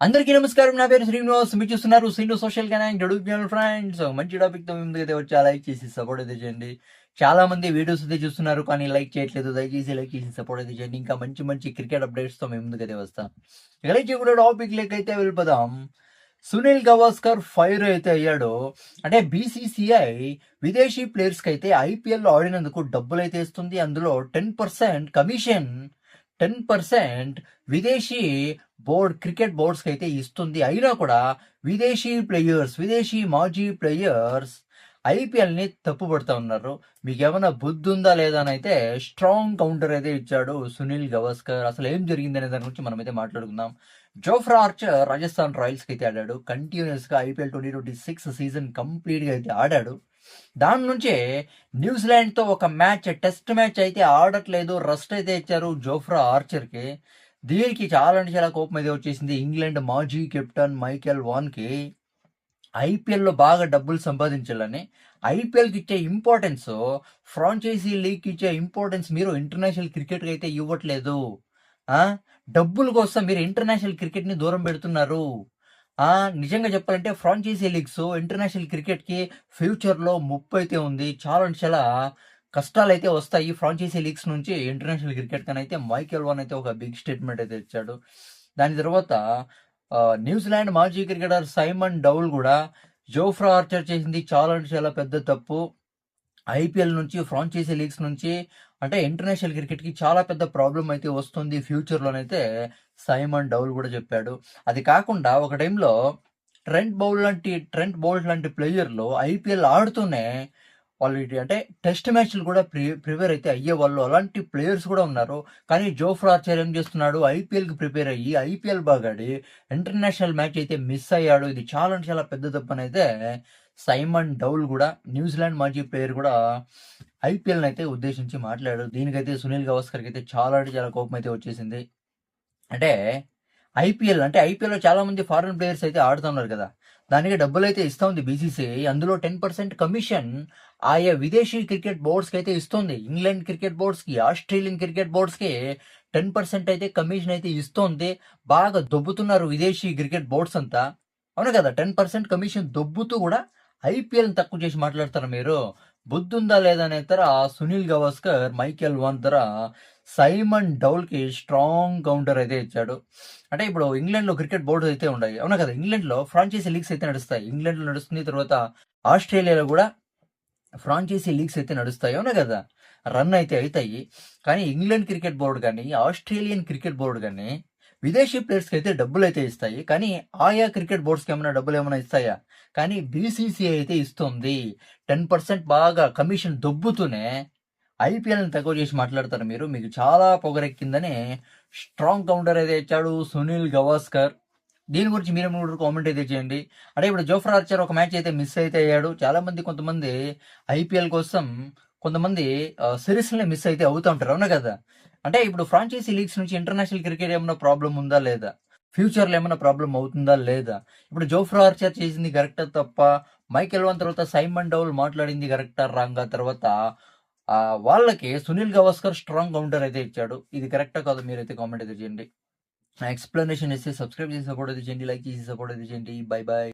అందరికీ నమస్కారం. నా పేరు శ్రీనివాస్. మీరు చూస్తున్నారు Srinu social connect YouTube channel friends. మంచి టాపిక్‌తో మీ ముందుకైతే వచ్చా. లైక్ చేసి సపోర్ట్ అయితే చేయండి. చాలా మంది వీడియోస్ అయితే చూస్తున్నారు కానీ లైక్ చేయట్లేదు. దయచేసి లైక్ చేసి సపోర్ట్ అయితే చేయండి. ఇంకా మంచి మంచి క్రికెట్ అప్డేట్స్‌తో మీ ముందుకైతే వస్తా. ఇక లైక్ చేయకుండా టాపిక్‌లోకైతే వెళ్ళిపోదాం. సునీల్ గవాస్కర్ ఫైర్ అయితే అయ్యాడు. అంటే బీసీసీఐ విదేశీ ప్లేయర్స్‌కి అయితే ఐపీఎల్‌లో ఆడినందుకు డబ్బులైతే ఇస్తుంది. అందులో 10% కమిషన్ 10% విదేశీ క్రికెట్ బోర్డ్స్‌కి అయితే ఇస్తుంది. అయినా కూడా విదేశీ మాజీ ప్లేయర్స్ ఐపీఎల్‌ని తప్పుపడతా ఉన్నారు. మీకేమైనా బుద్ధుందా లేదా అని అయితే స్ట్రాంగ్ కౌంటర్ అయితే ఇచ్చాడు సునీల్ గవాస్కర్. అసలు ఏం జరిగిందనే దాని గురించి మనమైతే మాట్లాడుకుందాం. జోఫ్రా ఆర్చర్ రాజస్థాన్ రాయల్స్‌కి అయితే ఆడాడు. కంటిన్యూయస్‌గా ఐపీఎల్ 2026 సీజన్ కంప్లీట్‌గా అయితే ఆడాడు. దాని నుంచే న్యూజిలాండ్‌తో ఒక టెస్ట్ మ్యాచ్ అయితే ఆడట్లేదు. రెస్ట్ అయితే ఇచ్చారు జోఫ్రా ఆర్చర్‌కి. దీనికి చాలా అంటే చాలా కోపం అయితే వచ్చేసింది ఇంగ్లాండ్ మాజీ కెప్టెన్ మైకెల్ వాన్‌కి. ఐపీఎల్‌లో బాగా డబ్బులు సంపాదించాలని, ఐపీఎల్‌కి ఇచ్చే ఇంపార్టెన్స్, ఫ్రాంచైజీ లీగ్‌కి ఇచ్చే ఇంపార్టెన్స్ మీరు ఇంటర్నేషనల్ క్రికెట్‌కి అయితే ఇవ్వట్లేదు. ఆ! డబ్బుల కోసం మీరు ఇంటర్నేషనల్ క్రికెట్‌ని దూరం పెడుతున్నారు. నిజంగా చెప్పాలంటే ఫ్రాంచైజీ లీగ్స్ ఇంటర్నేషనల్ క్రికెట్‌కి ఫ్యూచర్‌లో ముప్పైతే ఉంది. చాలా అంటే చాలా కష్టాలైతే వస్తాయి. ఫ్రాంచైజీ లీగ్స్ నుంచి ఇంటర్నేషనల్ క్రికెట్ కనైతే మైకెల్ వాన్ అయితే ఒక బిగ్ స్టేట్మెంట్ అయితే ఇచ్చాడు. దాని తర్వాత న్యూజిలాండ్ మాజీ క్రికెటర్ సైమన్ డౌల్ కూడా జోఫ్రా ఆర్చర్ చేసింది చాలా అంటే చాలా పెద్ద తప్పు. ఐపీఎల్ నుంచి ఫ్రాంచైజీ లీగ్స్ నుంచి అంటే ఇంటర్నేషనల్ క్రికెట్‌కి చాలా పెద్ద ప్రాబ్లమ్ అయితే వస్తుంది ఫ్యూచర్‌లోనైతే సైమన్ డౌల్ కూడా చెప్పాడు. అది కాకుండా ఒక టైంలో ట్రెంట్ బౌల్ట్ లాంటి ప్లేయర్‌లు ఐపీఎల్ ఆడుతూనే వాళ్ళు అంటే టెస్ట్ మ్యాచ్‌లు కూడా ప్రిపేర్ అయితే అయ్యేవాళ్ళు. అలాంటి ప్లేయర్స్ కూడా ఉన్నారు. కానీ జోఫ్రా ఆర్చర్ ఏం చేస్తున్నాడు ఐపీఎల్‌కి ప్రిపేర్ అయ్యి ఐపీఎల్ బాగా ఆడి ఇంటర్నేషనల్ మ్యాచ్ అయితే మిస్ అయ్యాడు. ఇది చాలా అంటే చాలా పెద్ద తప్పనైతే సైమన్ డౌల్ కూడా న్యూజిలాండ్ మాజీ ప్లేయర్ కూడా ఐపీఎల్‌ని అయితే ఉద్దేశించి మాట్లాడాడు. దీనికైతే సునీల్ గవాస్కర్‌కి అయితే చాలా అంటే చాలా కోపం అయితే వచ్చేసింది. అంటే ఐపీఎల్‌లో చాలా మంది ఫారిన్ ప్లేయర్స్ అయితే ఆడుతున్నారు కదా! దానికి డబ్బులైతే ఇస్తా ఉంది బీసీసీఐ. అందులో 10% కమిషన్ ఆయా విదేశీ క్రికెట్ బోర్డ్స్‌కి అయితే ఇస్తుంది. ఇంగ్లాండ్ క్రికెట్ బోర్డ్స్‌కి, ఆస్ట్రేలియన్ క్రికెట్ బోర్డ్స్‌కి 10% అయితే కమిషన్ అయితే ఇస్తోంది. బాగా దొబ్బుతున్నారు విదేశీ క్రికెట్ బోర్డ్స్ అంతా. అవును కదా! 10% కమిషన్ దొబ్బుతూ కూడా ఐపీఎల్‌ని తక్కువ చేసి మాట్లాడతారా మీరు? బుద్ధుందా లేదా అనే Sunil Gavaskar, Michael Vaughan Simon డౌల్‌కి స్ట్రాంగ్ కౌంటర్ అయితే ఇచ్చాడు. అంటే ఇప్పుడు ఇంగ్లాండ్‌లో క్రికెట్ బోర్డ్స్ అయితే ఉన్నాయి. అవునా కదా! ఇంగ్లాండ్‌లో ఫ్రాంచైజీ లీగ్స్ అయితే నడుస్తాయి. ఇంగ్లాండ్‌లో నడుస్తుంది. తర్వాత ఆస్ట్రేలియాలో కూడా ఫ్రాంచైజీ లీగ్స్ అయితే నడుస్తాయి. అవునా కదా! రన్ అయితే అయితాయి. కానీ ఇంగ్లాండ్ క్రికెట్ బోర్డ్ గాని, ఆస్ట్రేలియన్ క్రికెట్ బోర్డ్ గాని విదేశీ ప్లేయర్స్‌కి అయితే డబ్బులైతే ఇస్తాయి. కానీ ఆయా క్రికెట్ బోర్డ్స్‌కి ఏమైనా డబ్బులేమైనా ఇస్తాయా? కానీ బీసీసీఐ అయితే ఇస్తుంది. 10% బాగా కమిషన్ దొబ్బుతూనే ఐపీఎల్‌ని తక్కువ చేసి మాట్లాడతారు మీరు. మీకు చాలా పొగరెక్కిందని స్ట్రాంగ్ కౌంటర్ అయితే ఇచ్చాడు సునీల్ గవాస్కర్. దీని గురించి మీరేమనుకుంటారు కామెంట్ అయితే చేయండి. అంటే ఇప్పుడు జోఫ్రా ఆర్చర్ ఒక మ్యాచ్ అయితే మిస్ అయితే అయ్యాడు. కొంతమంది ఐపీఎల్ కోసం కొంతమంది సిరీస్‌లని మిస్ అయితే అవుతా ఉంటారు. అవునా కదా! అంటే ఇప్పుడు ఫ్రాంచైజీ లీగ్స్ నుంచి ఇంటర్నేషనల్ క్రికెట్ ఏమన్నా ప్రాబ్లమ్ ఉందా లేదా? ఫ్యూచర్‌లో ఏమన్నా ప్రాబ్లమ్ అవుతుందా లేదా? ఇప్పుడు జోఫ్రా ఆర్చర్ చేసింది కరెక్టా తప్పా? మైకెల్ వాన్ తర్వాత సైమన్ డౌల్ మాట్లాడింది కరెక్టా రాంగా? తర్వాత వాళ్ళకి సునీల్ గవాస్కర్ స్ట్రాంగ్ కౌంటర్ అయితే ఇచ్చాడు. ఇది కరెక్టా కాదా మీరైతే కామెంట్ అయితే చేయండి. నా ఎక్స్‌ప్లనేషన్ ఇస్తే సబ్స్క్రైబ్ చేసి సపోర్ట్ అయితే చేయండి. లైక్ చేసి సపోర్ట్ అయితే చేయండి. By by.